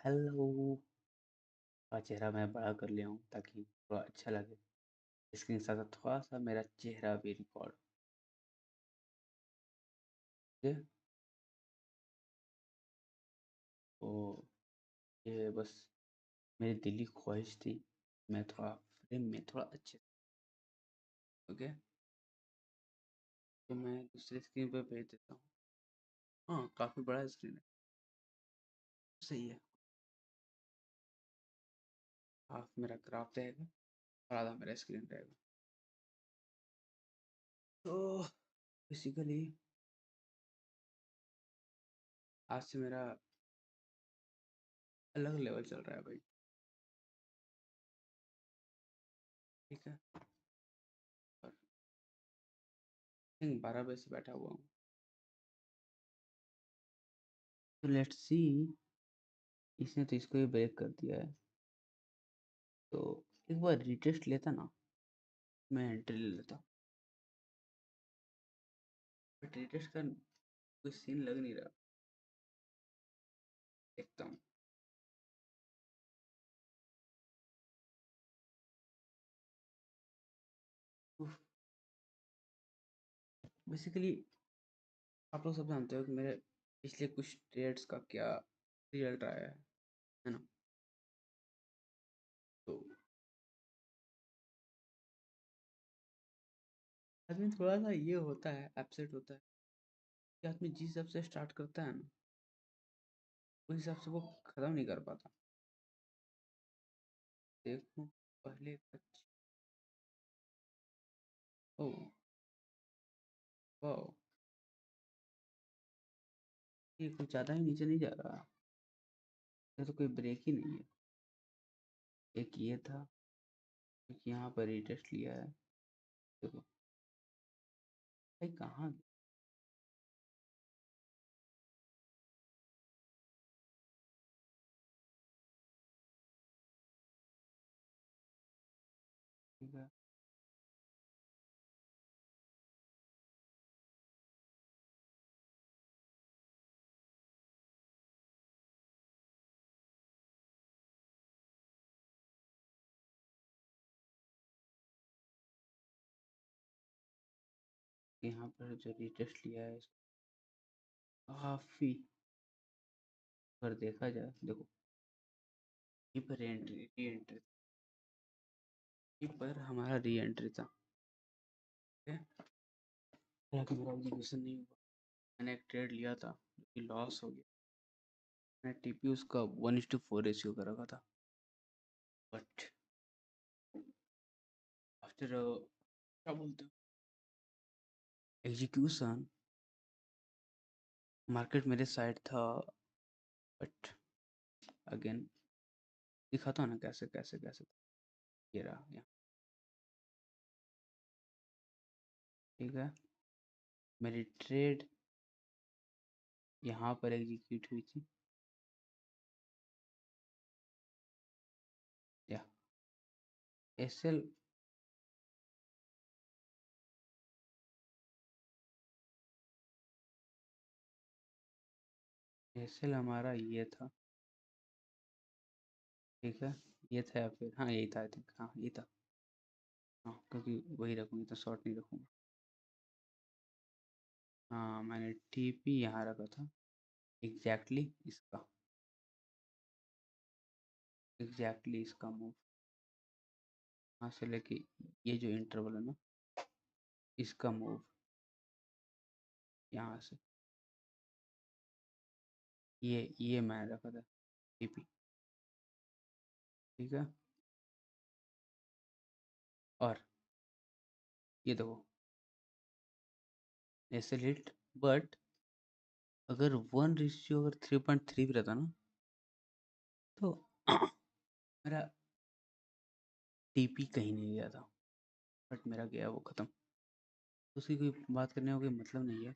Hello. का चेहरा मैं बड़ा कर लिया हूँ ताकि थोड़ा अच्छा लगे। इसके साथ साथ थोड़ा सा मेरा चेहरा भी रिकॉर्ड हो। तो ये बस मेरी दिली ख्वाहिश थी। मैं थोड़ा फ्रेम में थोड़ा अच्छे। ओके, तो मैं दूसरे स्क्रीन पर भेज देता हूँ। हाँ, काफ़ी बड़ा स्क्रीन है। सही है। हाफ मेरा ग्राफ रहेगा और आधा मेरा स्क्रीन रहेगा। तो बेसिकली आज से मेरा अलग लेवल चल रहा है भाई। ठीक है, और 12 बजे से बैठा हुआ हूँ। तो लेट्स सी, इसने तो इसको ही ब्रेक कर दिया है। तो एक बार रिटेस्ट लेता ना, मैं एंट्री ले लेता। बट रिटेस्ट का कोई सीन लग नहीं रहा। देखता हूँ। बेसिकली आप लोग सब जानते हो कि मेरे पिछले कुछ ट्रेड्स का क्या रिजल्ट आया है ना। तो आदमी थोड़ा सा ये होता है, अपसेट होता है कि आदमी जिस हिसाब से स्टार्ट करता है ना, उस हिसाब से वो खत्म नहीं कर पाता। देखो, पहले ओ वाह, ये कुछ ज़्यादा ही नीचे नहीं जा रहा। ये तो कोई ब्रेक ही नहीं है। एक ये था, एक यहाँ पर रिटेस्ट लिया है। देखो भाई कहाँ गया। यहाँ पर जो रिटेस्ट लिया है काफी, अगर देखा जाए, देखो यहीं पर री एंट्री, यहीं पर हमारा री एंट्री था। ठीक है, हालांकि मेरा एग्जीक्यूशन नहीं हुआ। मैंने एक ट्रेड लिया था जो कि लॉस हो गया। मैंने टीपी उसका 1:4 रेशियो का रखा था। बट आफ्टर क्या बोलते हो, एग्जीक्यूशन, मार्केट मेरे साइड था। बट अगेन दिखाता हूँ ना कैसे कैसे कैसे। ये रहा यहाँ। ठीक है, मेरी ट्रेड यहाँ पर एग्जीक्यूट हुई थी। या एसएल एसएल हमारा ये था। ठीक है, ये था या फिर हाँ यही था, आई थिंक हाँ ये था। हाँ, क्योंकि वही रखूँगी तो शॉर्ट नहीं रखूँगा। हाँ, मैंने टीपी यहाँ रखा था। एग्जैक्टली इसका, एग्जैक्टली इसका मूव यहाँ से लेके ये जो इंटरवल है ना, इसका मूव यहाँ से ये मैंने रखा था टीपी। ठीक है, और ये देखो ऐसे हिट। बट अगर 1 रेशियो अगर 3.3 भी रहता ना, तो मेरा टीपी कहीं नहीं गया था। बट मेरा गया वो ख़त्म। उसकी कोई बात करने का कोई मतलब नहीं है।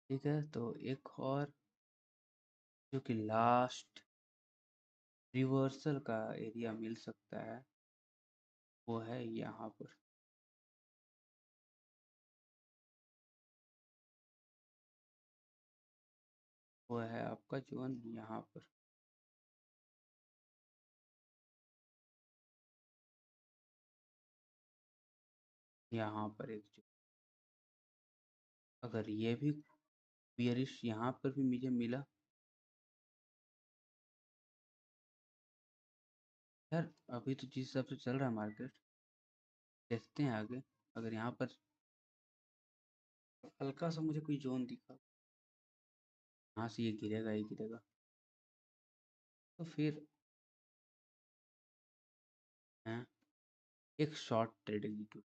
ठीक है, तो एक और जो कि लास्ट रिवर्सल का एरिया मिल सकता है वो है यहाँ पर। वो है आपका जोन यहाँ पर। यहाँ पर एक जो, अगर ये भी बियरिश यहाँ पर भी मुझे मिला, यार अभी तो जिस हिसाब से चल रहा है मार्केट, देखते हैं आगे। अगर यहाँ पर हल्का सा मुझे कोई जोन दिखा, यहाँ से ये गिरेगा, ये गिरेगा, तो फिर हैं एक शॉर्ट ट्रेड एग्जीक्यूट।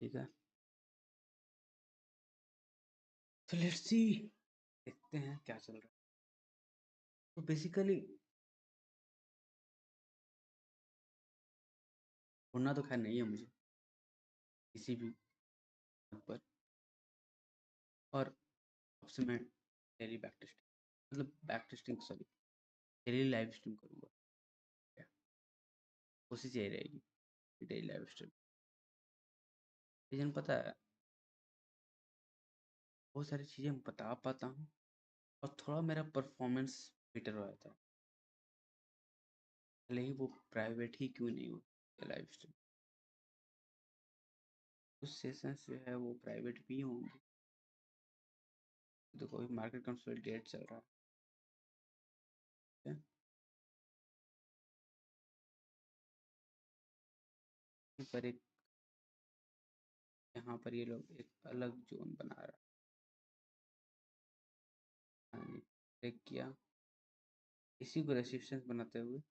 ठीक है, तो लेट्स सी, देखते हैं क्या चल रहा है। तो बेसिकली होना तो खैर नहीं है मुझे किसी भी पर, और अब से मैं डेली बैक टेस्टिंग, मतलब back testing sorry, daily live stream करूँगा। कोशिश यही रहेगी कि डेली लाइव स्ट्रीम। रीजन पता है, बहुत सारी चीज़ें मैं बता पाता हूँ और थोड़ा मेरा परफॉर्मेंस बेटर हो जाता है, भले ही वो प्राइवेट ही क्यों नहीं हो लाइव स्ट्रीम। कुछ सेशंस जो है वो प्राइवेट भी होंगे, देखो अभी मार्केट कंसोलिडेट चल रहा है, पर एक यहाँ पर ये लोग एक अलग जोन बना रहा है, ब्रेक किया, इसी को रेसिस्टेंस बनाते हुए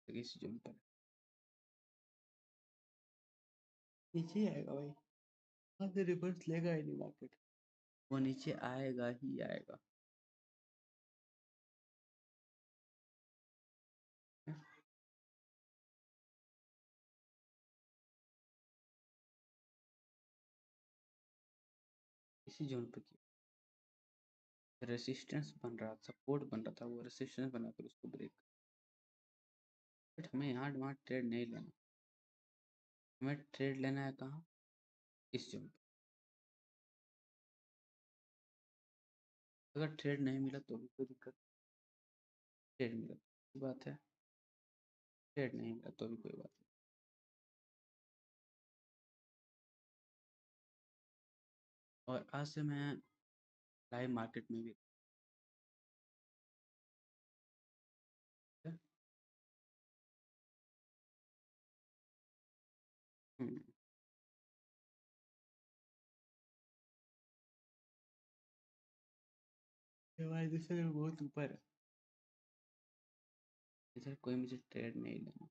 इस जोन पर नीचे आएगा भाई, वहाँ से रिवर्स लेगा ही नहीं मार्केट, वो नीचे आएगा ही आएगा। इसी जोन पर किया, रेसिस्टेंस बन रहा, सपोर्ट बन रहा था, वो रेसिस्टेंस बनाकर उसको ब्रेक। बट हमें यहाँ वहाँ ट्रेड नहीं लेना, हमें ट्रेड लेना है कहाँ, इस जोन पर। अगर ट्रेड नहीं मिला तो भी कोई दिक्कत, ट्रेड मिला तो बात है, ट्रेड नहीं मिला तो भी कोई बात नहीं। और आज से मैं लाइव मार्केट में भी हम्म, हमारे दूसरे बहुत ऊपर है, इधर कोई मुझे ट्रेड नहीं लेना।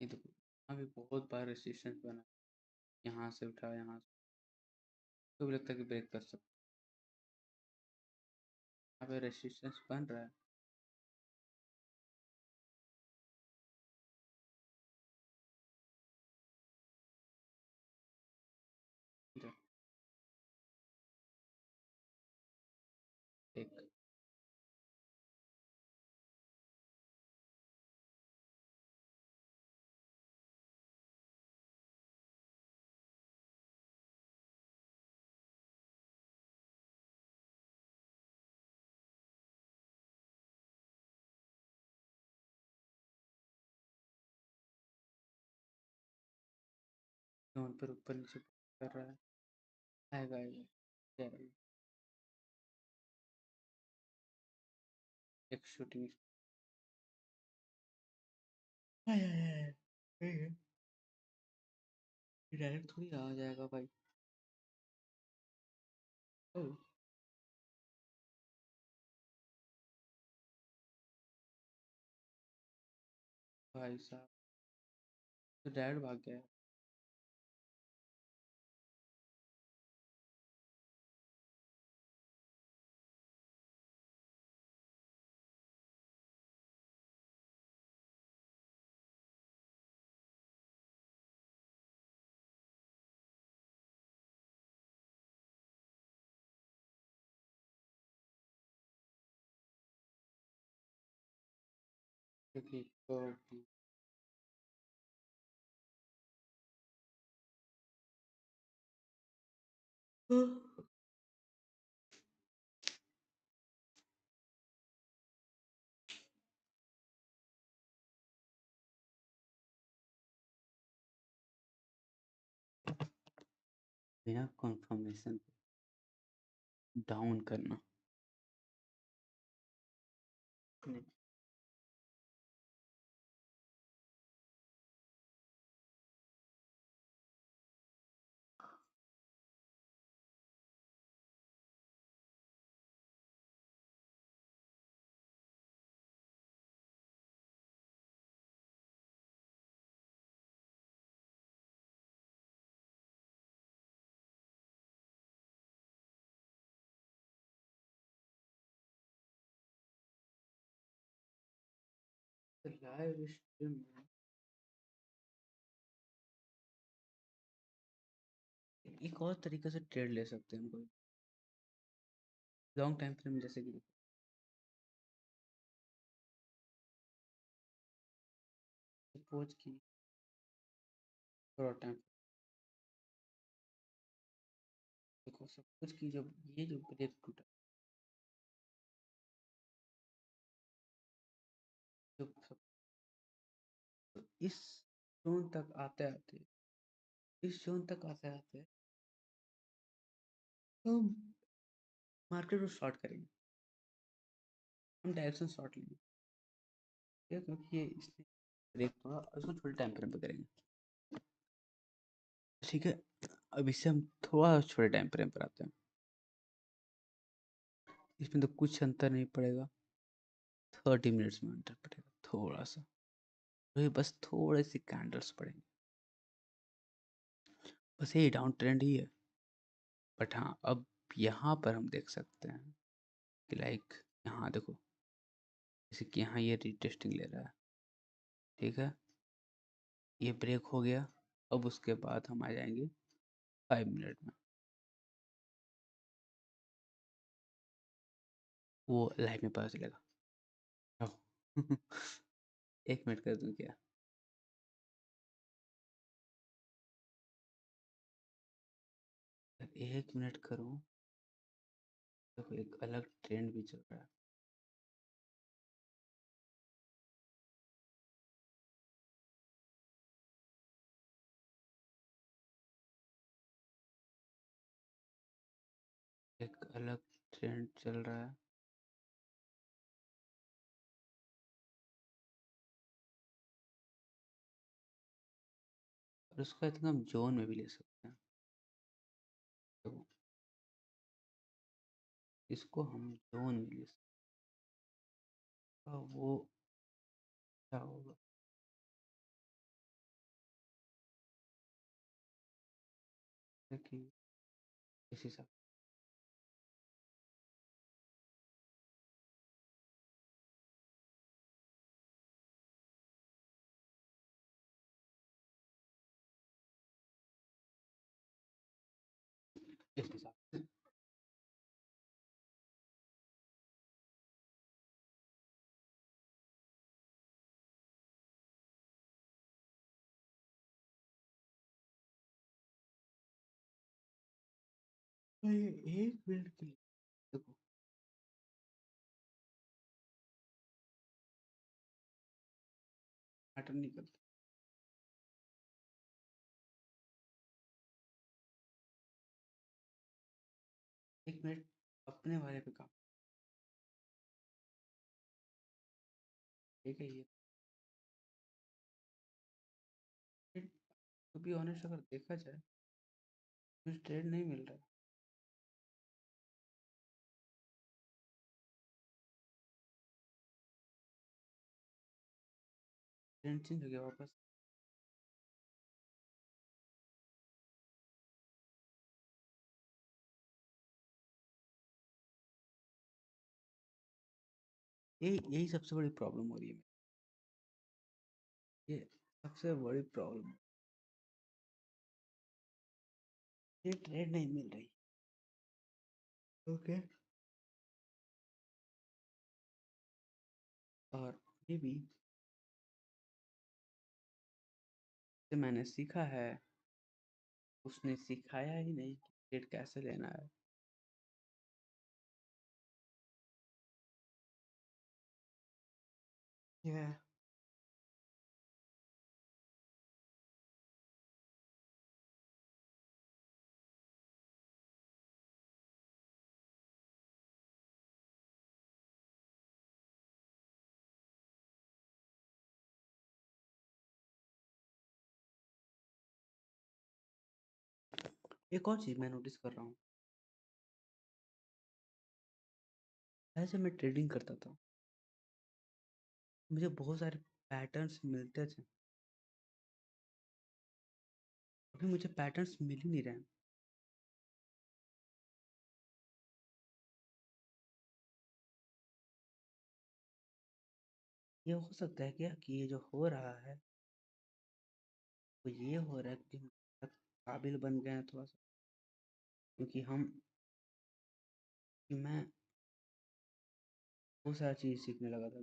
ये देखो अभी बहुत बार रेसिस्टेंस बना, यहाँ से उठा, यहाँ से, तो भी लगता है कि ब्रेक कर सकते, यहाँ पे रेसिस्टेंस बन रहा है। इधर एक जोन पर ऊपर नीचे कर रहा है, आएगा आएगा, जाएगा। एक शूटिंग डायरेक्ट थोड़ी आ जाएगा भाई। ओ भाई साहब, तो डायरेक्ट भाग गया। क्योंकि तो बिना कंफर्मेशन डाउन करना नहीं। तो लाइव स्ट्रीम में एक और तरीके से ट्रेड ले सकते हैं हम कोई लॉन्ग टाइम फ्रेम, जैसे कि सपोज की थोड़ा टाइम, देखो सपोज की जब ये जो ब्रेक टूटा, जब सब इस जोन तक आते आते, इस जोन तक आते आते हम मार्केट को शॉर्ट करेंगे, हम डायरेक्शन शॉर्ट लेंगे। ठीक है, क्योंकि ये इसने ब्रेक तोड़ा, इसको छोटे टाइम फ्रेम पे करेंगे। ठीक है, अब इससे हम थोड़ा छोटे टाइम फ्रेम पर आते हैं। इसमें तो कुछ अंतर नहीं पड़ेगा, 30 मिनट्स में अंतर पड़ेगा थोड़ा सा, तो ये बस थोड़े से कैंडल्स पड़ेंगे, बस ये डाउन ट्रेंड ही है। बट हाँ, अब यहाँ पर हम देख सकते हैं कि लाइक यहाँ देखो, जैसे कि यहाँ ये रीटेस्टिंग ले रहा है। ठीक है, ये ब्रेक हो गया, अब उसके बाद हम आ जाएंगे 5 मिनट में, वो लाइव में पता चलेगा। आओ। 1 मिनट कर दूं क्या? 1 मिनट करूं, देखो एक अलग ट्रेंड भी चल रहा है। एक अलग ट्रेंड चल रहा है, और उसका इतना हम जोन में भी ले सकते हैं। तो इसको हम जोन में ले सकते हैं, वो क्या होगा कि इस हिसाब इस हिसाब से ये 1 मिनट के लिए देखो, मैटर नहीं करता। 1 मिनट अपने वाले पे काम। ठीक है, ये टू बी ऑनेस्ट अगर देखा जाए, मुझे ट्रेड नहीं मिल रहा है। ट्रेंड चेंज हो गया वापस। यही सबसे बड़ी प्रॉब्लम हो रही है, ये सबसे बड़ी प्रॉब्लम, ये ट्रेड नहीं मिल रही। ओके, और ये भी से मैंने सीखा है, उसने सिखाया ही नहीं कि ट्रेड कैसे लेना है। ये एक और चीज़ मैं नोटिस कर रहा हूँ, ऐसे मैं ट्रेडिंग करता था, मुझे बहुत सारे पैटर्न्स मिलते थे, अभी मुझे पैटर्न्स मिल ही नहीं रहे हैं। ये हो सकता है क्या कि ये जो हो रहा है वो ये हो रहा है कि हम काबिल बन गए हैं थोड़ा सा, क्योंकि मैं बहुत सारी चीज़ सीखने लगा था।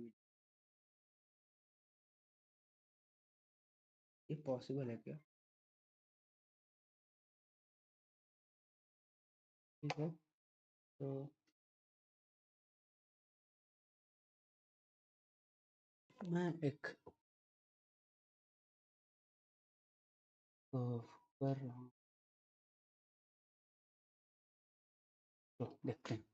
ये पॉसिबल है क्या? ठीक है, तो मैं एक कर रहा हूँ, तो देखते हैं।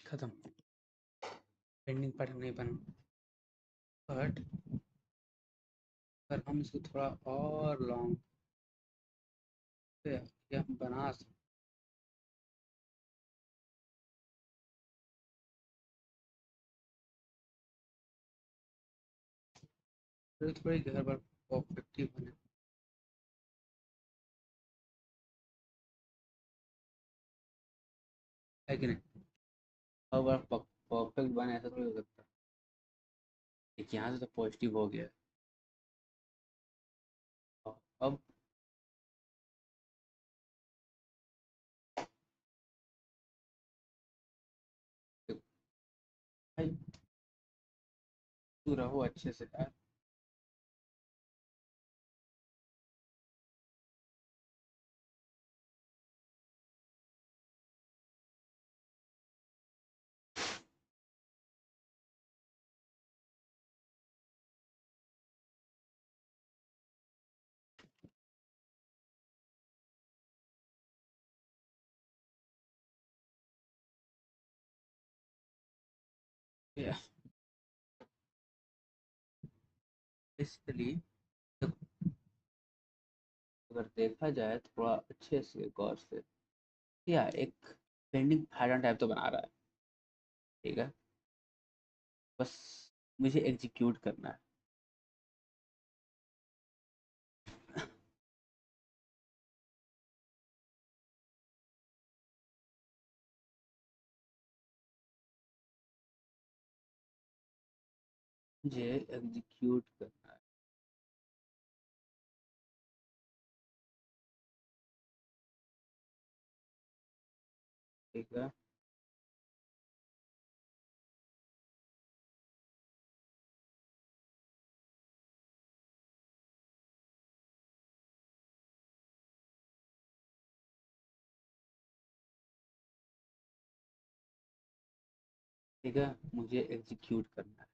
खत्म, पेंडिंग पैटर्न नहीं बना, बट अगर हम इसको थोड़ा और लॉन्ग या बना सकते, तो थोड़ी घर पर परफेक्ट बने, है कि नहीं? हर बार परफेक्ट बने ऐसा थोड़ी हो सकता। एक यहाँ से तो पॉजिटिव हो गया, अब देखो, भाई तू रहो अच्छे से यार। बेसिकली अगर देखा जाए थोड़ा अच्छे से गौर से, या एक पेंडिंग पैटर्न टाइप तो बना रहा है, ठीक है, बस मुझे एग्जीक्यूट करना है। मुझे एग्जीक्यूट करना है, ठीक है। ठीक है, मुझे एग्जीक्यूट करना है,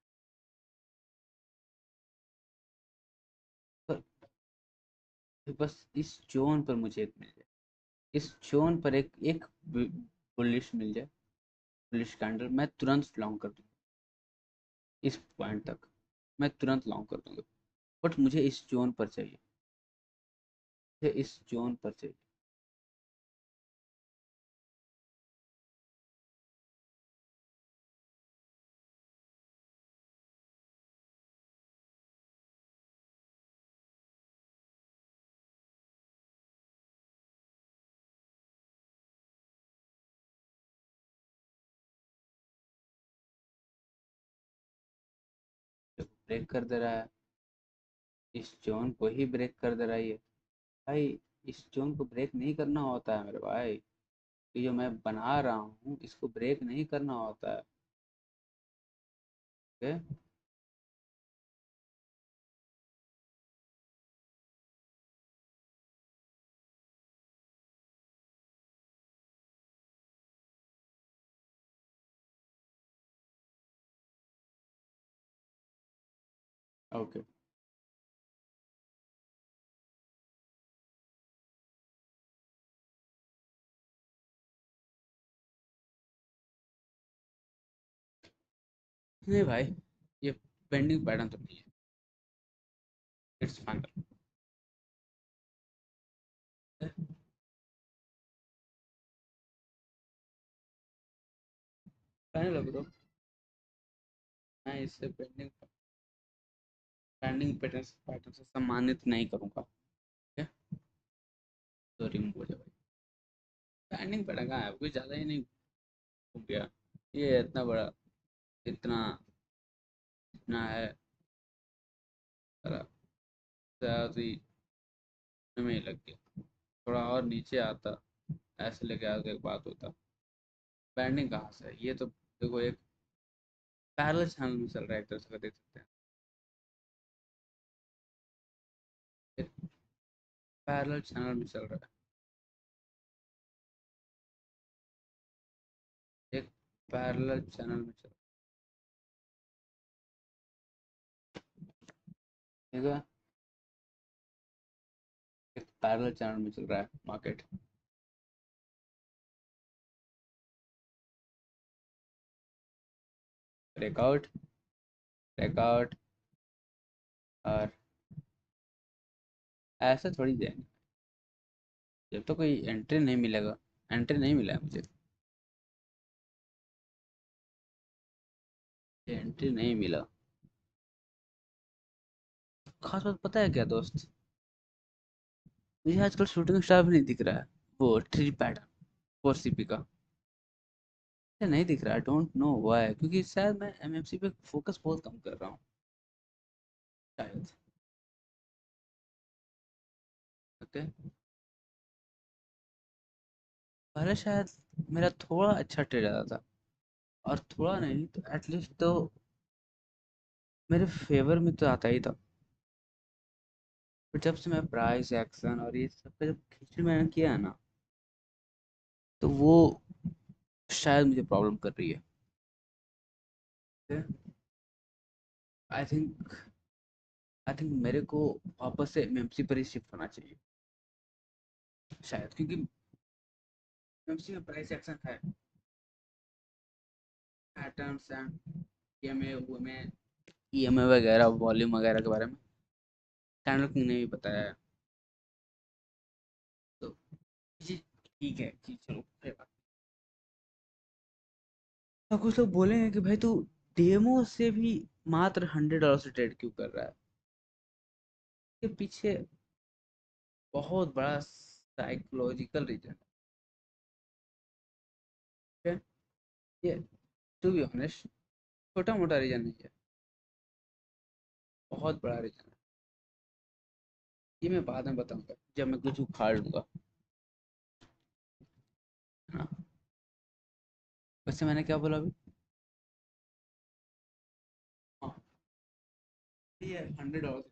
पर बस इस जोन पर मुझे एक मिल जाए, इस जोन पर एक एक बुलिश मिल जाए, बुलिश कैंडल, मैं तुरंत लॉन्ग कर दूंगा। इस पॉइंट तक मैं तुरंत लॉन्ग कर दूंगा, बट मुझे इस जोन पर चाहिए, मुझे इस जोन पर चाहिए। ब्रेक कर दे रहा है, इस जोन को ही ब्रेक कर दे रहा है ये। भाई इस जोन को ब्रेक नहीं करना होता है मेरे भाई, ये जो मैं बना रहा हूँ इसको ब्रेक नहीं करना होता है। ओके। ओके। नहीं भाई, ये पेंडिंग पैटर्न तो नहीं है, इट्स फाइनल। फाइनल है ब्रो। मैं इससे पेंडिंग पेंडिंग पैटर्न पैटर्न से सम्मानित नहीं करूंगा। ठीक है, तो रिमूव हो जाए। पेंडिंग पैटर्न कहाँ है, कुछ ज़्यादा ही नहीं हो गया, ये इतना बड़ा, इतना इतना है, सारा शायद ही में ही लग गया। थोड़ा और नीचे आता, ऐसे लेके आगे एक बात होता। बैंडिंग कहाँ से है, ये तो देखो एक पैरेलल चैनल में चल रहा है, एक तरह से देख सकते हैं। एक पैरेलल चैनल में चल रहा है, एक पैरेलल चैनल में चल रहा है, एक पैरेलल चैनल में चल रहा है मार्केट। ब्रेकआउट, ब्रेकआउट, और ऐसे थोड़ी जाएंगे, जब तो कोई एंट्री नहीं मिलेगा। एंट्री नहीं मिला है मुझे, एंट्री नहीं मिला। खास बात पता है क्या दोस्त, मुझे आजकल शूटिंग स्टार भी नहीं दिख रहा है, वो ट्री पैटर्न 4CP का नहीं दिख रहा है। डोंट नो व्हाई, क्योंकि शायद मैं एमएमसी पे फोकस बहुत कम कर रहा हूँ शायद। ओके। पहले शायद मेरा थोड़ा अच्छा ट्रेड आता था, और थोड़ा नहीं तो एटलीस्ट तो मेरे फेवर में तो आता ही था। पर जब से मैं प्राइस एक्शन और ये सब का जब खिचड़ी मैंने किया है ना, तो वो शायद मुझे प्रॉब्लम कर रही है। आई थिंक मेरे को वापस से एमएमसी पर ही शिफ्ट होना चाहिए शायद, क्योंकि एमएमसी में प्राइस एक्शन है, पैटर्न्स एंड ईएमए वगैरह वॉल्यूम वगैरह के बारे में चैनल किंग ने भी बताया है। तो जी ठीक है कि चलो कोई बात नहीं। तो कुछ लोग बोलेंगे कि भाई तू डेमो से भी मात्र $100 से ट्रेड क्यों कर रहा है, के पीछे बहुत बड़ा साइकोलॉजिकल रीजन है। ये टू बी ऑनेस्ट छोटा मोटा रीजन नहीं है, बहुत बड़ा रीजन है। ये मैं बाद में बताऊंगा जब मैं कुछ उखाड़ लूंगा, है ना। वैसे मैंने क्या बोला अभी। हाँ, ये $100।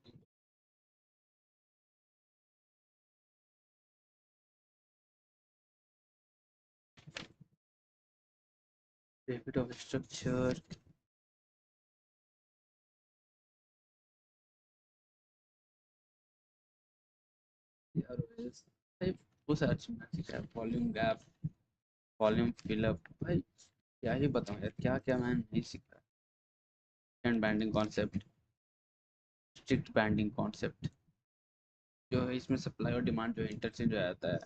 डेबिट ऑफ स्ट्रक्चर, भाई वो सर्च में ठीक है, वॉल्यूम गैप, वॉल्यूम फिलअप, भाई क्या ही बताऊं यार, क्या क्या मैं नहीं सीखा। And banding concept, strict banding concept, जो है इसमें सप्लाई और डिमांड जो इंटरचेंज हो जाता है।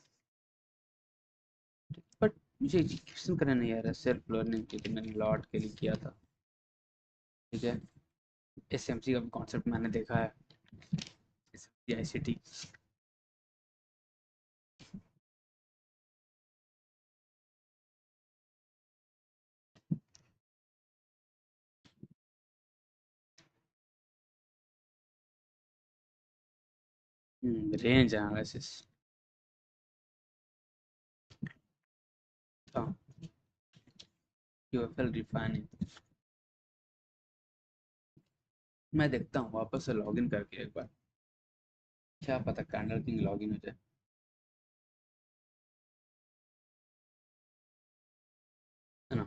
बट मुझे एजुकेशन करना नहीं आ रहा, सेल्फ लर्निंग की तो मैंने लॉट के लिए किया था। ठीक है, एसएमसी का भी कॉन्सेप्ट मैंने देखा है, एसएमसी आईसीटी। Range analysis. हाँ, यूएफएल रिफाइनिंग। मैं देखता हूँ वापस से लॉगिन करके एक बार, क्या पता कैंडल किंग लॉगिन हो जाए, है ना।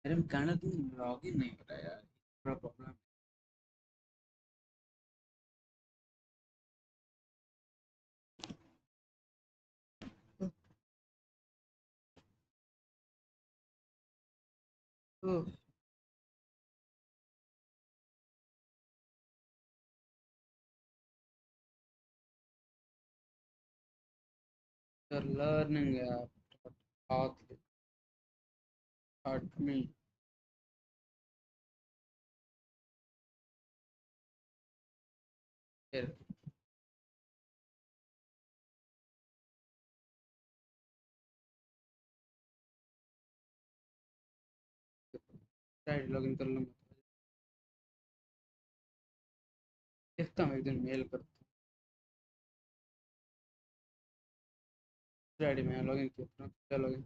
अरे कैंडल किंग लॉगिन नहीं हो रहा यार, बड़ा प्रॉब्लम। लर्निंग यार, बहुत हार्ड मी। फिर साइड लॉगिन कर लूँगा। देखता हूँ, एक दिन मेल करता हूँ। आईडी में लॉगिन किया था, क्या लॉगिन।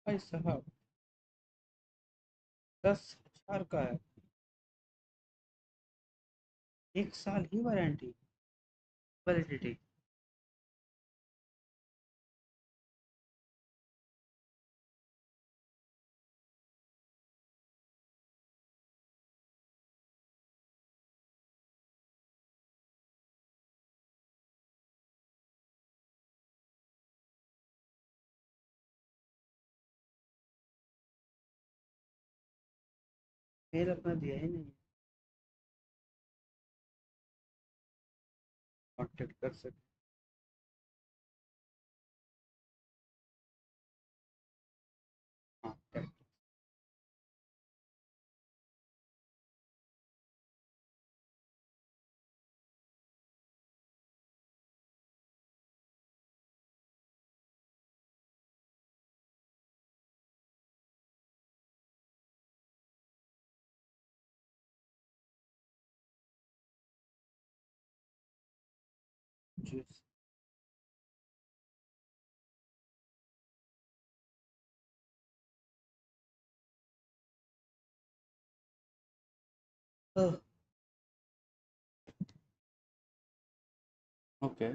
भाई साहब, 10,000 का है, 1 साल ही वारंटी, वैलिडिटी। मेल अपना दिया ही नहीं, कांटेक्ट कर सकते। हाँ correct। जूस। ओके,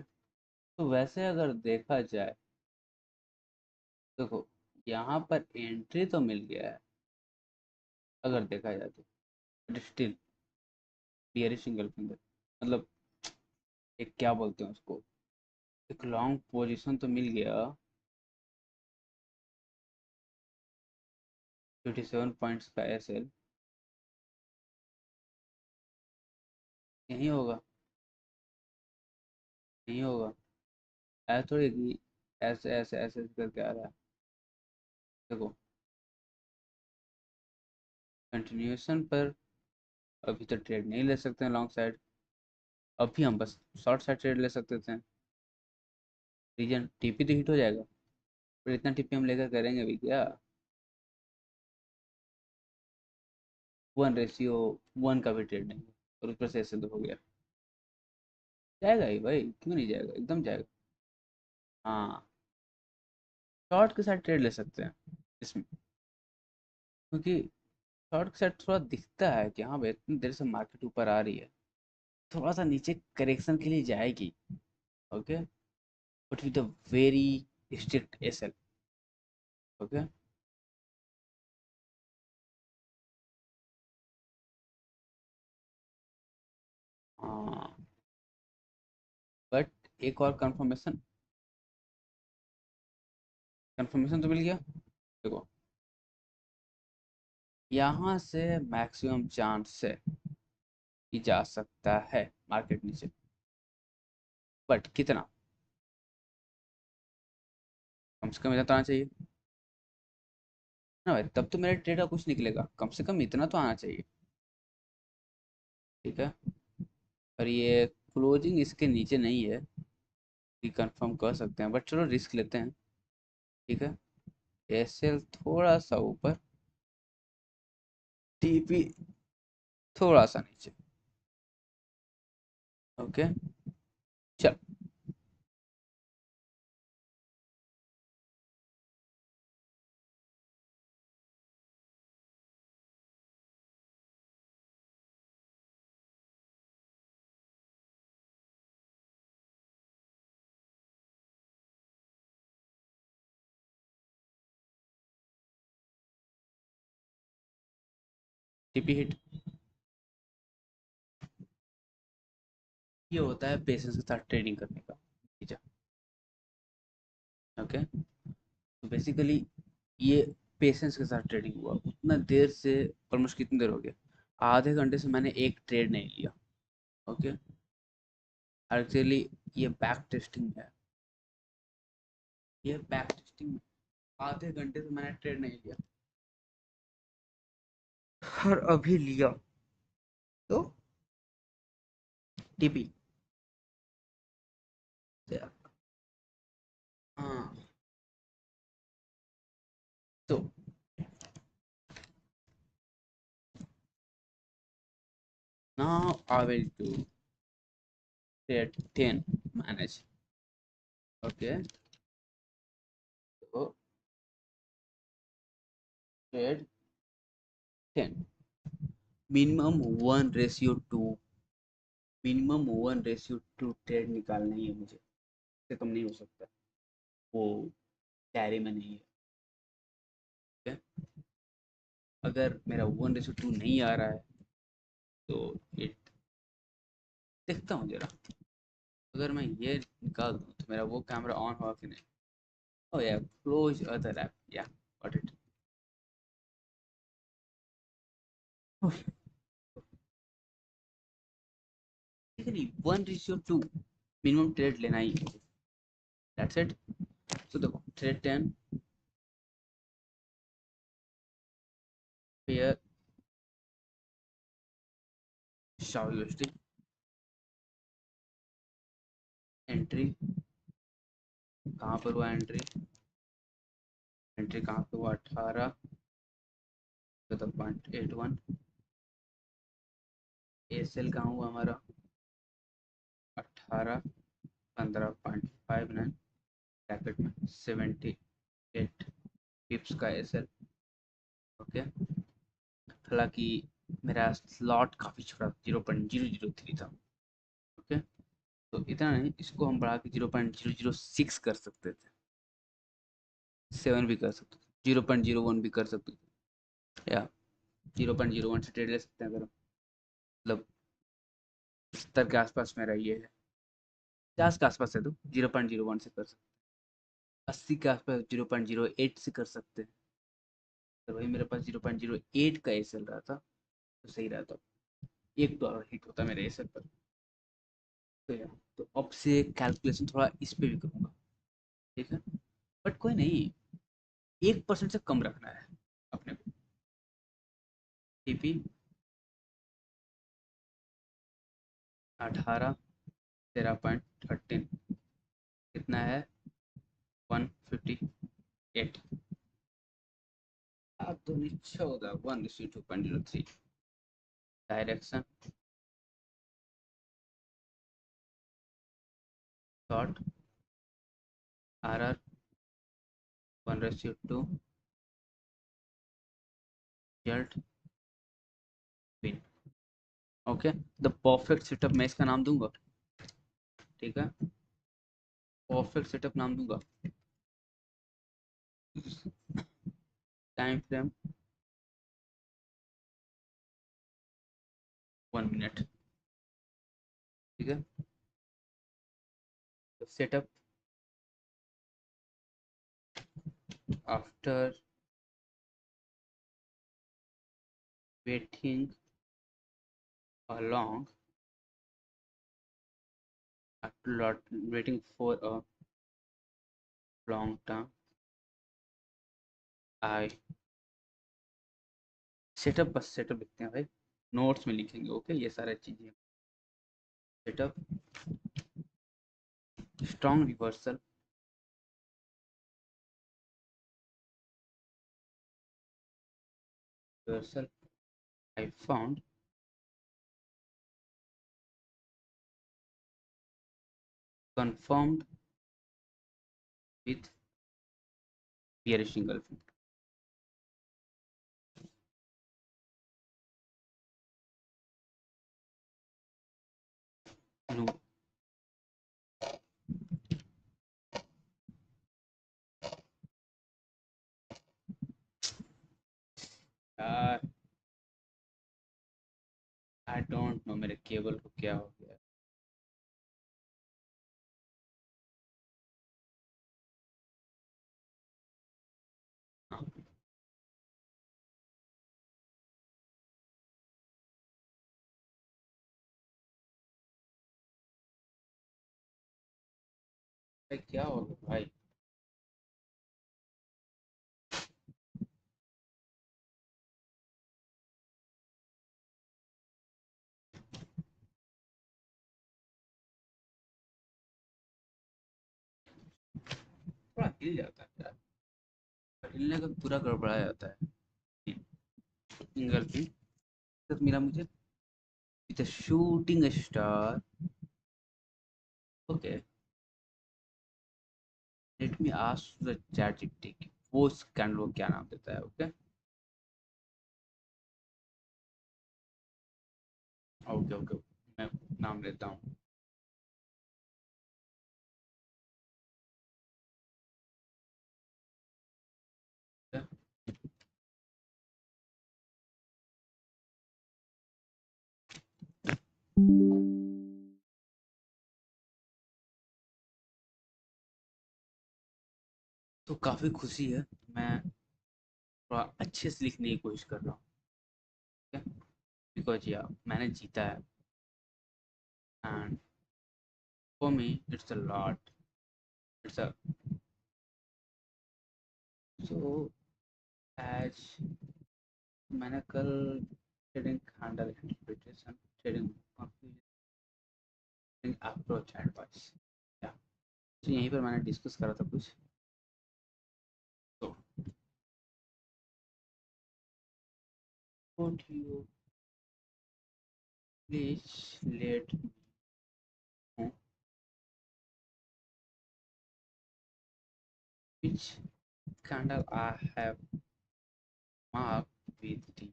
तो वैसे अगर देखा जाए, देखो यहाँ पर एंट्री तो मिल गया है, अगर देखा जाए तो, but still bearish single finger, मतलब एक क्या बोलते हैं उसको, एक लॉन्ग पोजीशन तो मिल गया। 57 पॉइंट्स का एसएल यही होगा, यही होगा। ऐसा थोड़ी कि ऐसे ऐसे ऐसे करके आ रहा है। देखो कंटिन्यूएशन पर अभी तो ट्रेड नहीं ले सकते हैं लॉन्ग साइड, अभी हम बस शॉर्ट साइड ट्रेड ले सकते थे। रीजन टीपी तो हिट हो जाएगा, पर इतना टीपी हम लेकर करेंगे भी क्या। 1:1 का भी ट्रेड नहीं, और ऊपर से ऐसे तो हो गया। जाएगा ही भाई, क्यों नहीं जाएगा, एकदम जाएगा। हाँ, शॉर्ट के साथ ट्रेड ले सकते हैं इसमें, क्योंकि शॉर्ट के साथ थोड़ा दिखता है कि हाँ भाई इतनी देर से मार्केट ऊपर आ रही है, थोड़ा सा नीचे करेक्शन के लिए जाएगी। Okay, but with a very strict SL. Okay. हाँ, बट एक और कंफर्मेशन, कंफर्मेशन तो मिल गया। देखो यहाँ से मैक्सिमम चांस से कि जा सकता है मार्केट नीचे, बट कितना, कम से कम इतना तो आना चाहिए ना भाई, तब तो मेरे ट्रेड का कुछ निकलेगा, कम से कम इतना तो आना चाहिए। ठीक है, और ये क्लोजिंग इसके नीचे नहीं है कि कंफर्म कर सकते हैं, बट चलो रिस्क लेते हैं। ठीक है, एसएल थोड़ा सा ऊपर, टीपी थोड़ा सा नीचे। ओके, चल। टीपी हिट, ये होता है पेशेंस के साथ ट्रेडिंग करने का। ठीक है, ओके, तो बेसिकली ये पेशेंस के साथ ट्रेडिंग हुआ उतना देर से, ऑलमोस्ट कितनी देर हो गया, आधे घंटे से मैंने एक ट्रेड नहीं लिया। ओके, एक्चुअली ये बैक टेस्टिंग है, ये बैक टेस्टिंग, आधे घंटे से मैंने ट्रेड नहीं लिया और अभी लिया, तो टीपी, हाँ, तो now I will do trade 10 manage। Okay, तो trade 10, मिनिमम 1:2, मिनिमम 1:2 ट्रेड निकालना ही है मुझे, इससे कम नहीं हो सकता, वो कैरी में नहीं है। ठीक है? अगर मेरा 1:2 नहीं आ रहा है तो इट, देखता हूँ जरा, अगर मैं ये निकाल दूँ तो मेरा वो कैमरा ऑन होगा कि नहीं। ओ या क्लोज अदर ऐप, या गॉट इट। ठीक है, नहीं 1:2 मिनिमम ट्रेड लेना ही है, दैट्स इट। तो देखो trade 10, pair Shao USD, entry कहाँ पर हुआ, एंट्री एंट्री कहाँ पे हुआ, 18.81, एसएल कहाँ हुआ हमारा, 18, 15.59, ब्रैकेट में 78 पिप्स का एसएल। ओके, हालांकि मेरा स्लॉट काफ़ी छोटा, 0.003 था। ओके, तो इतना नहीं, इसको हम बढ़ा के 0.006 कर सकते थे, 7 भी कर सकते थे, 0.01 भी कर सकते थे, या 0.01 से ट्रेड ले सकते हैं, अगर मतलब 70 के आसपास मेरा ये है, 50 के आसपास है तो 0.01 से कर सकते, 80 के आसपास 0.08 से कर सकते हैं। तो भाई मेरे पास 0.08 का एस चल रहा था, तो सही रहता, $1 हिट होता मेरे एस पर। तो यार, तो अब से कैलकुलेशन थोड़ा इस पे भी करूँगा। ठीक है, बट कोई नहीं, 1% से कम रखना है अपने को। टीपी 18, 13.13, कितना है, 158, अब तो नीचे होगा 1:2.03, डायरेक्शन शॉर्ट, आर 1:2, जल्ट win. Okay, the perfect setup मैं इसका नाम दूंगा। ठीक है, परफेक्ट सेटअप नाम दूंगा, टाइम फ्रेम 1 मिनट। ठीक है, setup after waiting a long a lot waiting for a long term. I setup बस सेटअप लिखते हैं भाई, नोट्स में लिखेंगे। ओके, ये सारी चीजें setup strong reversal reversal I found confirmed with bearish engulfing. No, यार आई डोंट नो मेरे केबल को क्या हो गया। हाँ, भाई क्या हो गया भाई? थोड़ा हिल जाता है यार, हिलने का पूरा गड़बड़ा जाता है। engulfing तो मिला मुझे with a shooting star. Okay, let me ask the chat GPT वो उस कैंडल को क्या नाम देता है। ओके ओके ओके, मैं नाम लेता हूँ। तो काफी खुशी है, मैं थोड़ा अच्छे से लिखने की कोशिश कर रहा हूँ बिकॉज या मैंने जीता है and for me it's a lot, it's a so as मैंने कल trading handle interpretation trading approach advice या तो यहीं पर मैंने डिस्कस करा था कुछ। तो won't you please let know which candle I have marked with the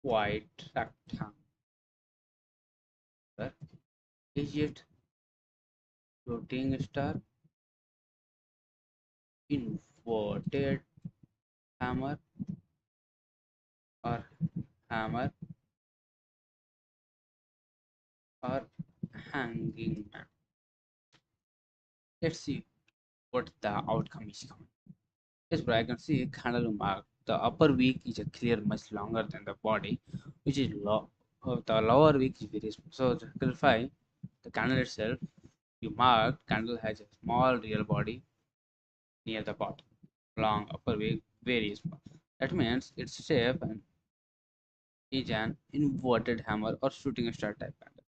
white rectangle? Is it floating star, inverted hammer, or hammer, or hanging man? Let's see what the outcome is coming. Yes, bro, I can see a candle mark. The upper week is a clear much longer than the body, which is low. The lower week is very small. So to clarify, the candle itself, you mark candle has a small real body near the bottom, long upper week, very small. That means its shape and is an inverted hammer or shooting star type candle.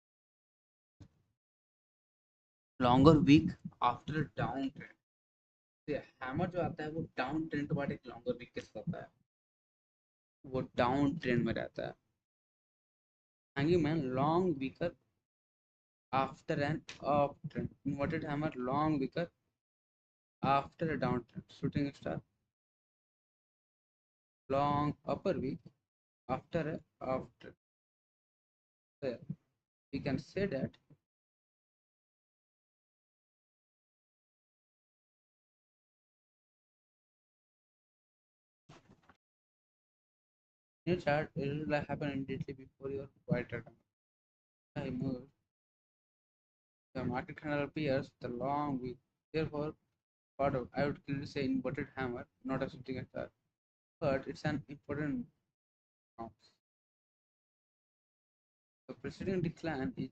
Longer week after down trend. Hammer जो आता है वो down trend के बाद एक longer week के साथ आता है, वो डाउन ट्रेंड में रहता है। Hanging man long weaker after an uptrend, inverted hammer long weaker after a downtrend, shooting star long upper week after a uptrend. So we can say that in your chart it will happen immediately before your white rectangle. I move the market candle appears the long week. Therefore, part of I would clearly say inverted hammer, not a shooting star, but it's an important Now, the preceding decline is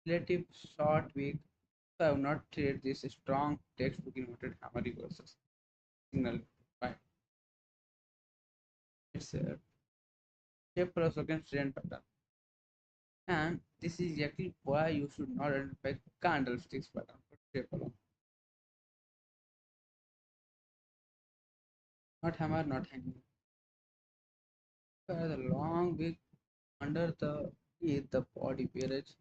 relative short week, so I have not treated this strong textbook inverted hammer reversals signal by itself. Shape plus against trend pattern. And this is exactly why you should not identify candlesticks pattern for shape alone. Not hammer, not hanging. The long wick under the body bearage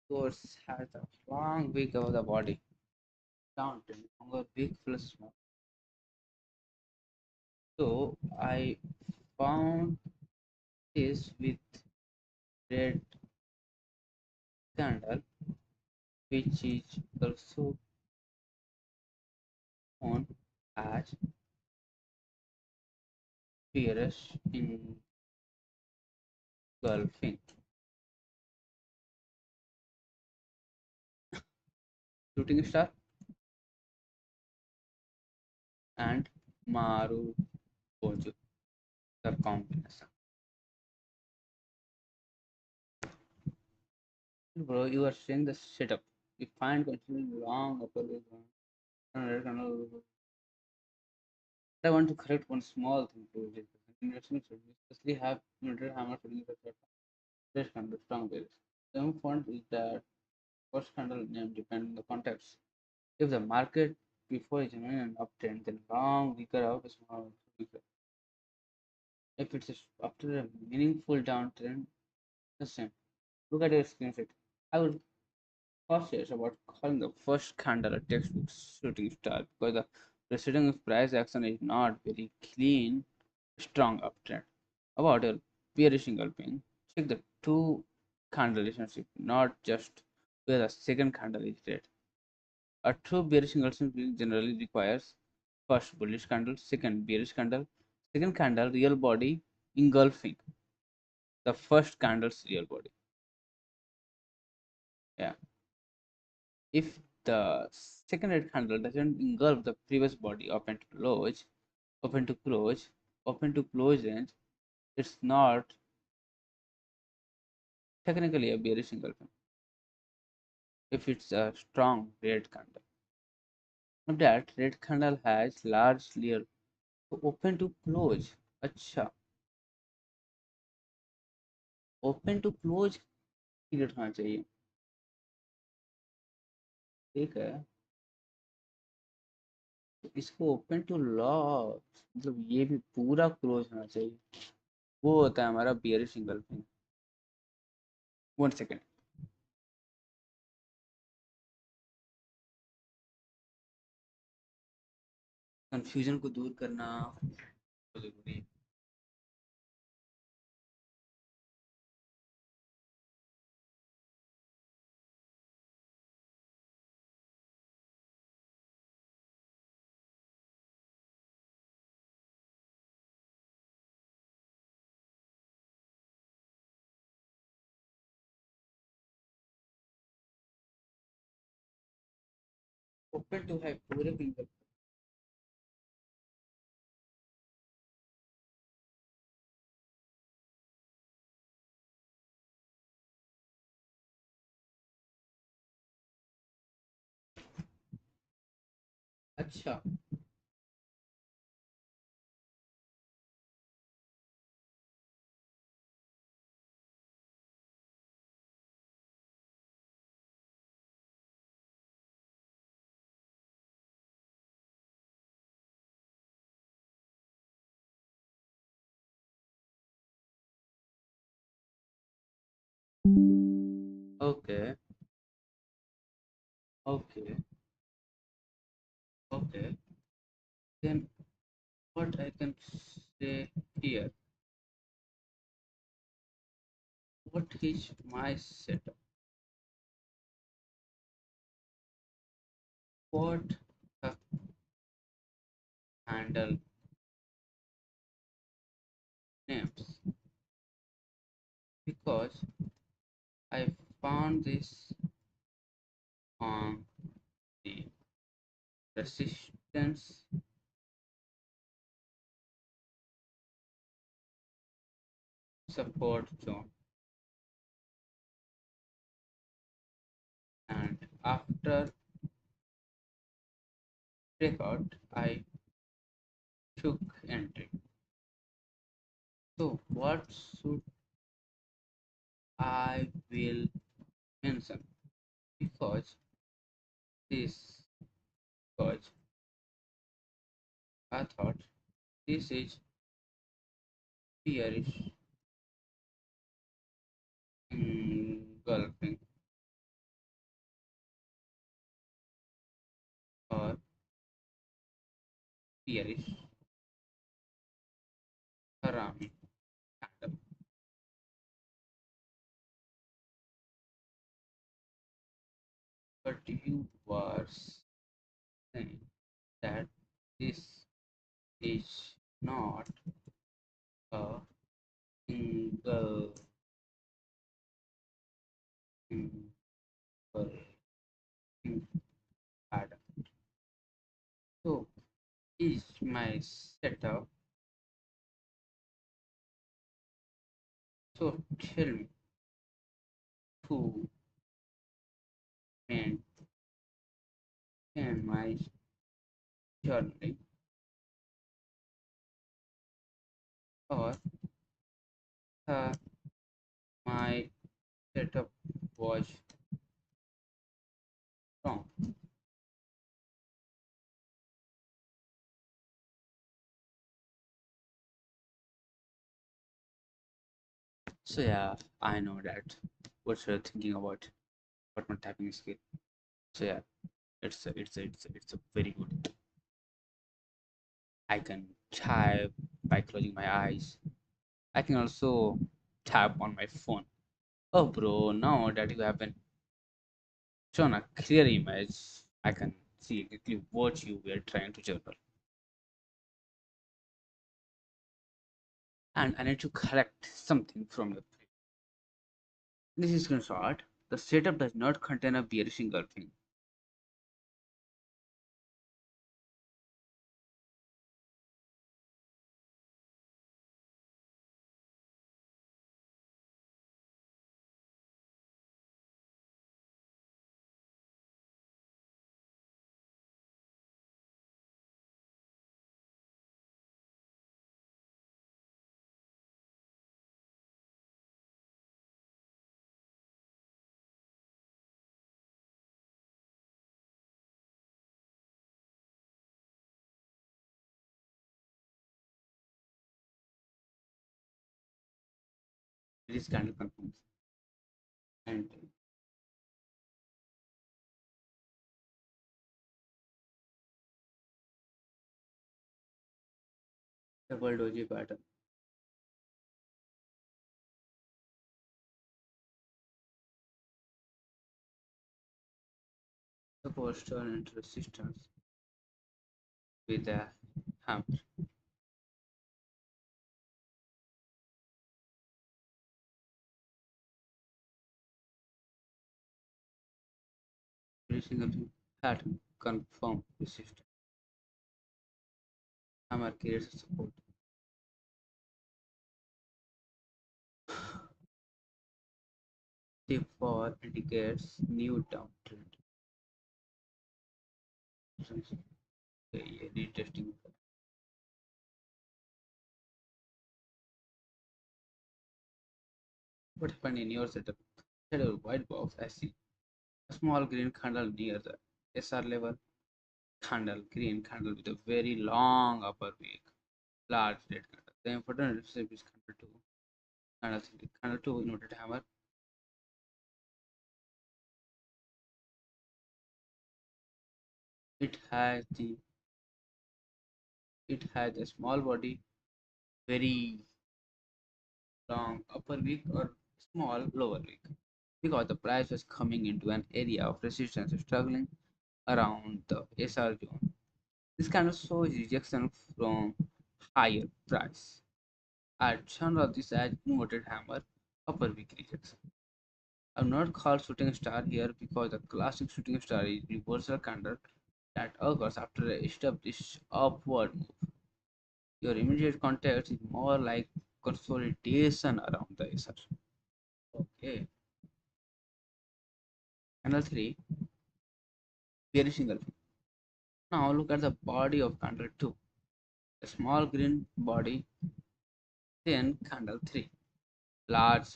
course has a long wick of the body. Down to longer big plus small. So I found this with red candle, which is also known as bearish engulfing. Shooting star and Maru Boju, the combination. Bro, you are seeing the setup. We find continually long upper I want to correct one small thing to this. Continuation should especially have military hammer fitting the fresh candle, strong base. The font is that first candle name depend on the context. If the market before is in an uptrend, then long weaker out is small weaker. If it's after a meaningful downtrend, the same. Look at your screenshot. I would cautious about calling the first candle a textbook shooting star because the preceding price action is not very clean, strong uptrend. About your bearish engulfing, check the two candle relationship, not just where the second candle is red. A true bearish engulfing generally requires first bullish candle, second bearish candle, second candle real body engulfing the first candle's real body. Yeah. If the second red candle doesn't engulf the previous body open to close, open to close range, it's not technically a bearish engulfing. If it's a strong red candle, if that red candle has large layer to open to close, अच्छा open to close period होना चाहिए ठीक है तो इसको open to loss मतलब ये भी पूरा क्लोज होना चाहिए वो होता है हमारा बियरिश engulfing. 1 second. कंफ्यूजन को दूर करना तो जरूरी है. ओपन टू है पूरे फिंगर. अच्छा okay okay okay then what I can say here, what is my setup, what the handle names, because I found this on the resistance support zone, and after breakout I took entry. So what should I will mention? Because this because I thought this is bearish engulfing or bearish harami candle. But you were saying that this is not a engulfing pattern. So is my setup. So tell me who maintain my journey or uh, my setup was wrong. So yeah, I know that what you're thinking about what my typing skill. So yeah, it's a very good. I can type by closing my eyes. I can also tap on my phone. Oh bro, now that you have been shown a clear image, I can see exactly what you were trying to journal. And I need to correct something from the this is screenshot. The setup does not contain a bearish engulfing. It is candle confirms. And double doji pattern. The poster and resistance with a hammer. Bearish engulfing pattern confirm resistance. Hammer creates a support. Tip 4 indicates new downtrend. Okay, retesting. What happened in your setup? Instead of white box, I see a small green candle near the SR level. Candle, green candle with a very long upper wick. Large red candle. The important recipe is candle 2. Candle 3. Candle 2 inverted hammer. It has the it has a small body, very long upper wick or small lower wick. Because the price was coming into an area of resistance struggling around the SR zone. This kind of shows rejection from higher price. I turned out this as inverted hammer upper wick rejection. I'm not called shooting star here because the classic shooting star is reversal candle that occurs after a established upward move. Your immediate context is more like consolidation around the SR. Okay. Candle 3, bearish engulfing. Now look at the body of candle 2. A small green body, then candle 3, large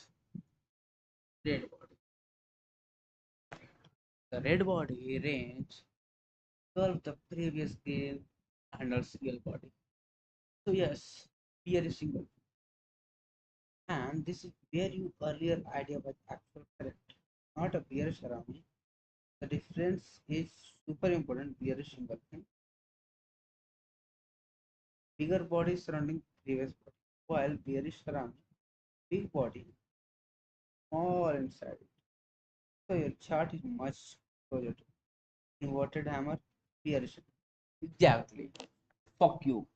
red body. The red body range 12 the previous green candle's real body. So yes, bearish engulfing. And this is where your earlier idea was actually correct. Not a bearish around. The difference is super important. Bearish engulfing, bigger body surrounding previous body, while bearish surrounding big body small inside it. So your chart is much closer to inverted hammer bearish. Exactly. Fuck you,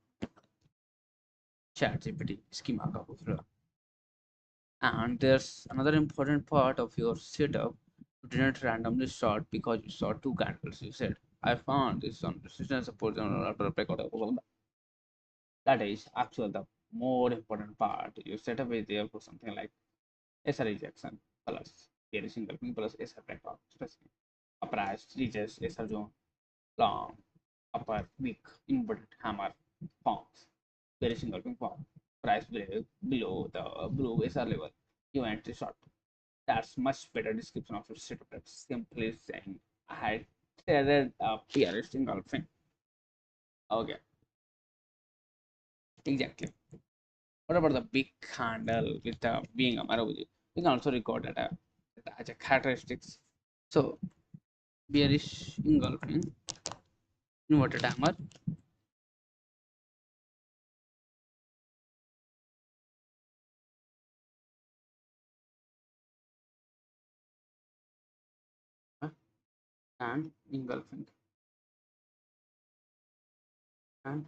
chat GPT schema का पूरा. And there's another important part of your setup. You didn't randomly short because you saw two candles. You said, I found this on resistance support after a breakout. That is actually the more important part. Your setup is there for something like SR rejection plus bearish engulfing plus SR breakout. A price reaches SR zone, long, upper, weak, inverted hammer forms. Bearish engulfing form. Price below the blue SR level. You enter short. That's much better description of your setup. That's simply saying I had traded a bearish engulfing. Okay, exactly. What about the big candle with being a Maruji? We can also record that as a characteristics. So bearish engulfing, inverted hammer, uh, and engulfing and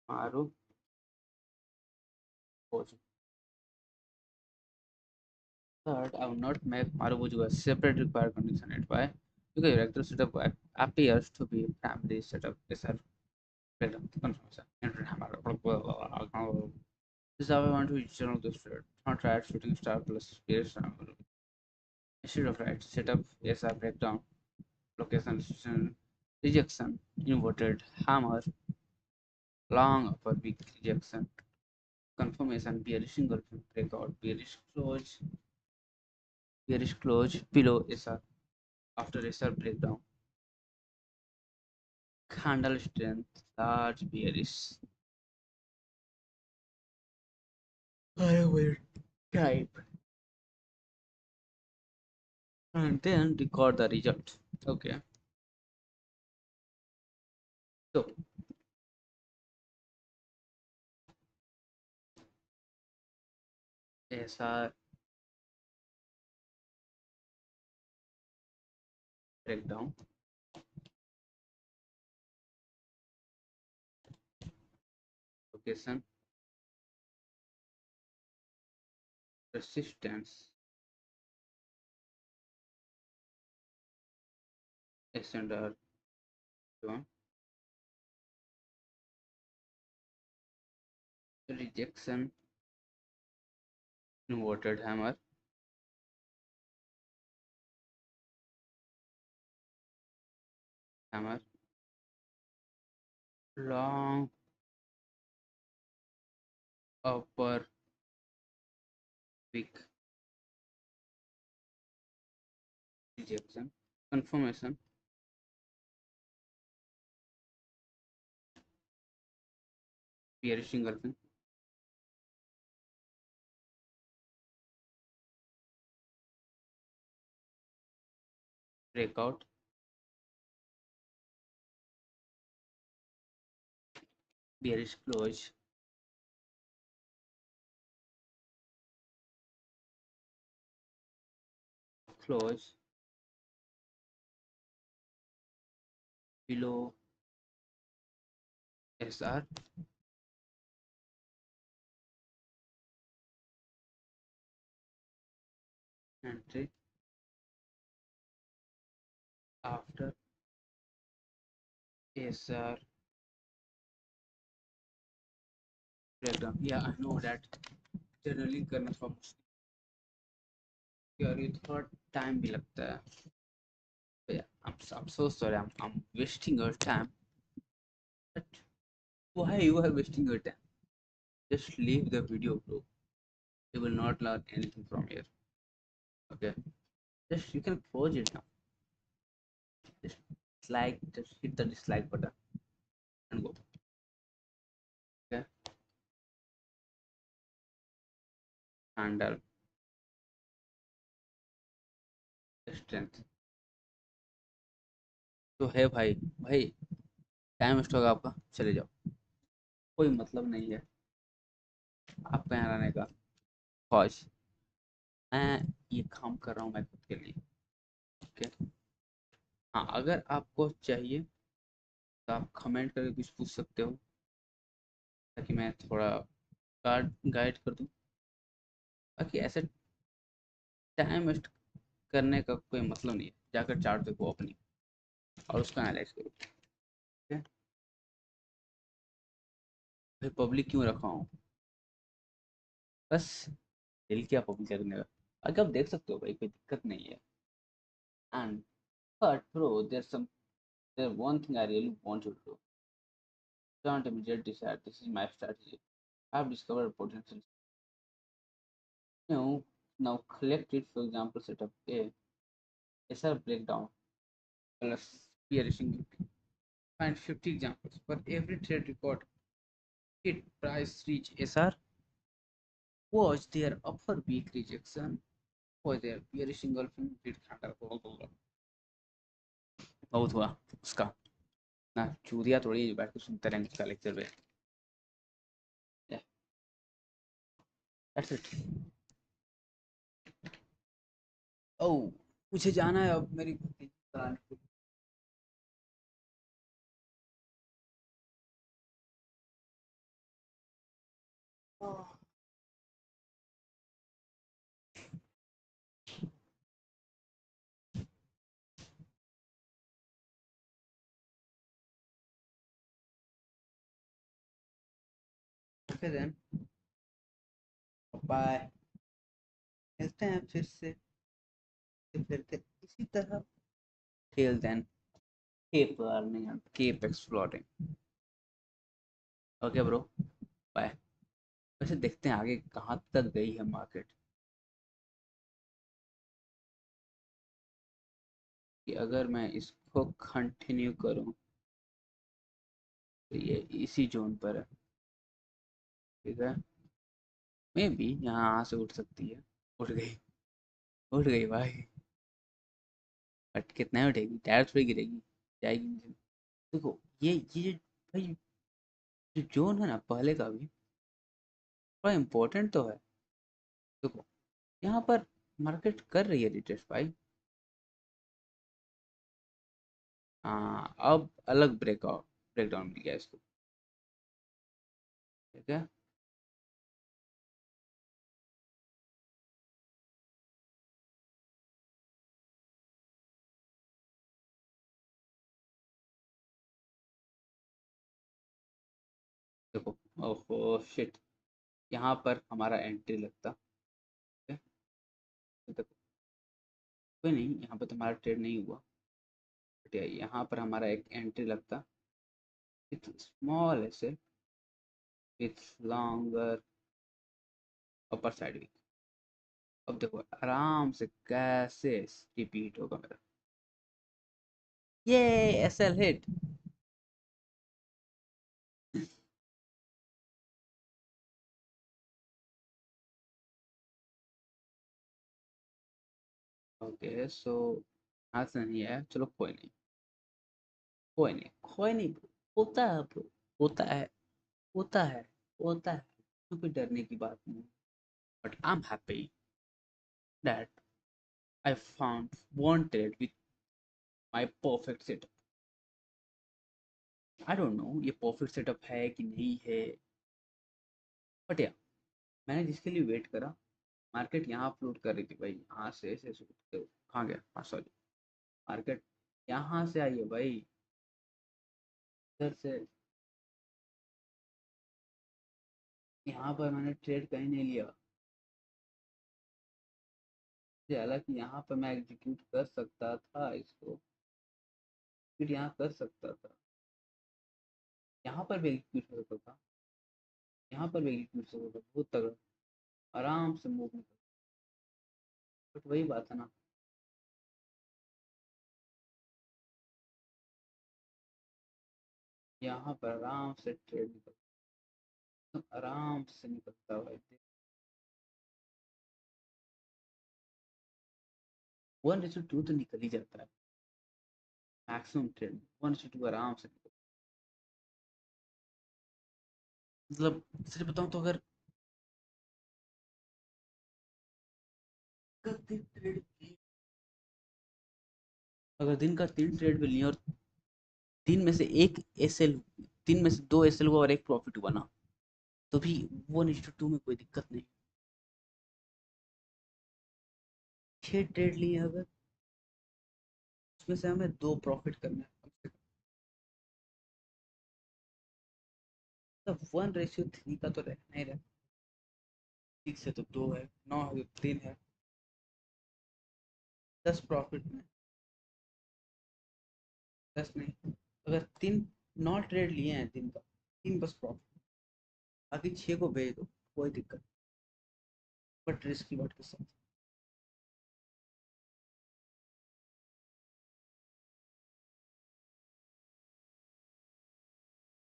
Maru Boju. Third, I will not make Maruboju a separate required condition at why because your actual setup appears to be primary setup is a better confirmation. This is how I want to journal this thread. Not write shooting star plus space. Instead of write setup, SR breakdown, location rejection, inverted hammer, long upper weak rejection, confirmation, bearish engulfing breakout, bearish close below SR after SR breakdown, candle strength, large bearish. I will type and then record the result. Okay, so SR breakdown, location, resistance, extender one, rejection, inverted hammer, long upper weak rejection, confirmation, bearish engulfing, breakout, bearish close below SR, entry after SR breakdown. Yeah, I know that journaling करना थोड़ा मुश्किल है और ये थोड़ा time भी लगता है. But yeah, I'm so sorry. I'm wasting your time. But why you are wasting your time? Just leave the video, bro. You will not learn anything from here. Okay. Just you can pause it now. Just just hit the dislike button and go. Okay. Handle strength. तो है भाई भाई time waste होगा आपका, चले जाओ, कोई मतलब नहीं है आपका यहाँ रहने का. फौज, मैं ये काम कर रहा हूँ मैं खुद के लिए. ओके. हाँ, अगर आपको चाहिए तो आप कमेंट करके कुछ पूछ सकते हो ताकि मैं थोड़ा गाइड कर दूँ. बाकी ऐसे टाइम वेस्ट करने का कोई मतलब नहीं है. जाकर चार्ट देखो अपनी और उसका एनालाइज करो. ठीक है. भाई पब्लिक क्यों रखा हूँ? बस दिल क्या पब्लिक करने का. आगे आप देख सकते हो भाई, कोई दिक्कत नहीं है. And but bro there one thing I really want you to do. Don't immediately decide this is my strategy. I've discovered potential. Now collect it. For example, setup A, SR breakdown plus peer-issue. Find 50 examples for every trade record. Hit price reach SR. Watch their upper week rejection. Watch their peer-issue engulfing. Hit counter. बहुत हुआ उसका ना, चूतिया थोड़ी बैठ के सुनते रहेंगे उसका लेक्चर पे. Yeah, that's it. Oh, मुझे जाना है अब मेरी भतीजी कराने को. Okay then, bye. मिलते हैं फिर से, फिर से इसी तरह till then keep learning and keep exploring. Okay bro, bye. वैसे देखते हैं आगे कहाँ तक गई है मार्केट, कि अगर मैं इसको कंटिन्यू करूँ तो ये इसी जोन पर है. ठीक है. मे बी यहाँ से उठ सकती है. उठ गई, उठ गई भाई. बट कितना उठेगी, टायर थोड़ी गिरेगी, जाएगी नीचे. देखो ये भाई जो जोन है ना पहले का भी बड़ा इम्पोर्टेंट तो है. देखो यहाँ पर मार्केट कर रही है रिटेस्ट भाई. हाँ, अब अलग ब्रेकआउट ब्रेकडाउन मिल गया इसको. ठीक है. देखो, ओहो शिट, यहाँ पर हमारा एंट्री लगता. ठीक है. तो देखो कोई नहीं, यहाँ पर तो हमारा ट्रेड नहीं हुआ. बट यहाँ पर हमारा एक एंट्री लगता विथ स्मॉल ऐसे, with longer upper side wick. अब देखो आराम से कैसे रिपीट होगा मेरा. ये एसएल हिट. ओके सो हाथ से नहीं है, चलो कोई नहीं, कोई नहीं, कोई नहीं bro. होता है ब्रो, होता है, होता है, होता है. कोई डरने की बात नहीं. But I am happy that I found wanted with my perfect setup. I don't know ये परफेक्ट सेटअप है कि नहीं है. बट या मैंने जिसके लिए वेट करा, मार्केट यहाँ फ्लोट कर रही थी भाई, यहाँ से ऐसे ऐसे कहाँ गया, हाँ सॉरी, मार्केट यहाँ से आई है भाई, इधर से. यहाँ पर मैंने ट्रेड कहीं नहीं लिया। हालांकि यहाँ पर मैं एग्जीक्यूट कर सकता था इसको, फिर यहाँ कर सकता था, यहाँ पर भी एग्जीक्यूट हो सकता था, यहाँ पर भी एग्जीक्यूट हो सकता था, बहुत तगड़ा आराम से मूव निकल। बट वही बात है ना, यहाँ पर आराम से ट्रेड निकल, आराम से निकलता है। 1:2 तो निकल ही जाता है मैक्सिमम ट्रेड, 1:2 आराम से निकल। मतलब सच बताऊं तो अगर ट्रेड, अगर दिन का 3 ट्रेड भी लिए और 3 में से 1 एसएल, 3 में से 2 एसएल हुआ और 1 प्रॉफिट हुआ ना, तो भी 1:2 में कोई दिक्कत नहीं। 6 ट्रेड लिए अगर, उसमें से हमें 2 प्रॉफिट करना है, तो 1:3 का तो रहना ही रहना। 6 है तो 2 है, 9 है तो 3 है, 10 प्रॉफिट में, 10 नहीं, अगर 3 9 ट्रेड लिए हैं दिन का, 3 बस प्रॉफिट, बाकी 6 को भेज दो, कोई दिक्कत, बट रिस्क की बात के साथ।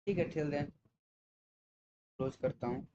ठीक है, टिल देन क्लोज करता हूँ।